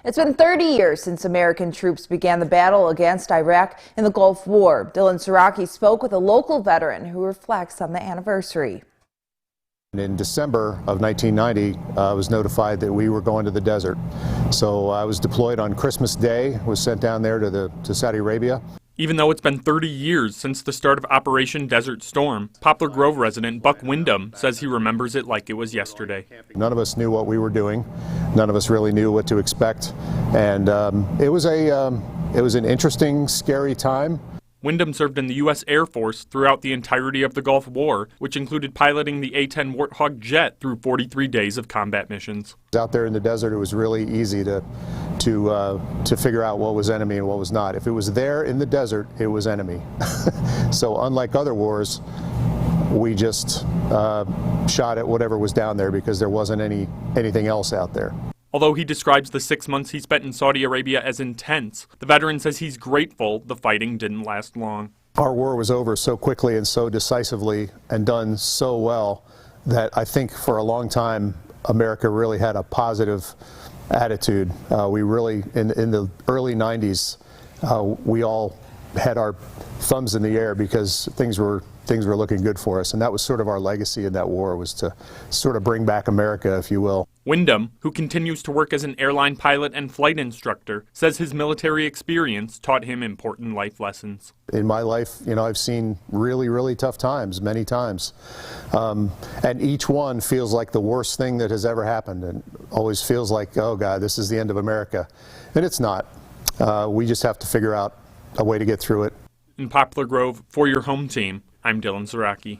It's been 30 years since American troops began the battle against Iraq in the Gulf War. Dylan Saraki spoke with a local veteran who reflects on the anniversary. In December of 1990, I was notified that we were going to the desert. So I was deployed on Christmas Day, was sent down there to Saudi Arabia. Even though it's been 30 years since the start of Operation Desert Storm, Poplar Grove resident Buck Wyndham says he remembers it like it was yesterday. None of us knew what we were doing. None of us really knew what to expect. And it was an interesting, scary time. Wyndham served in the U.S. Air Force throughout the entirety of the Gulf War, which included piloting the A-10 Warthog jet through 43 days of combat missions. Out there in the desert, it was really easy to figure out what was enemy and what was not. If it was there in the desert, it was enemy. So unlike other wars, we just shot at whatever was down there because there wasn't anything else out there. Although he describes the 6 months he spent in Saudi Arabia as intense, the veteran says he's grateful the fighting didn't last long. Our war was over so quickly and so decisively and done so well that I think for a long time America really had a positive attitude. We really, in the early 90s, we all had our thumbs in the air because things were looking good for us, and that was sort of our legacy in that war, was to sort of bring back America, if you will. Wyndham, who continues to work as an airline pilot and flight instructor, says his military experience taught him important life lessons. In my life, I've seen really, really tough times, many times. And each one feels like the worst thing that has ever happened, and always feels like, oh God, this is the end of America. And it's not. We just have to figure out a way to get through it. In Poplar Grove, for your home team, I'm Dylan Saraki.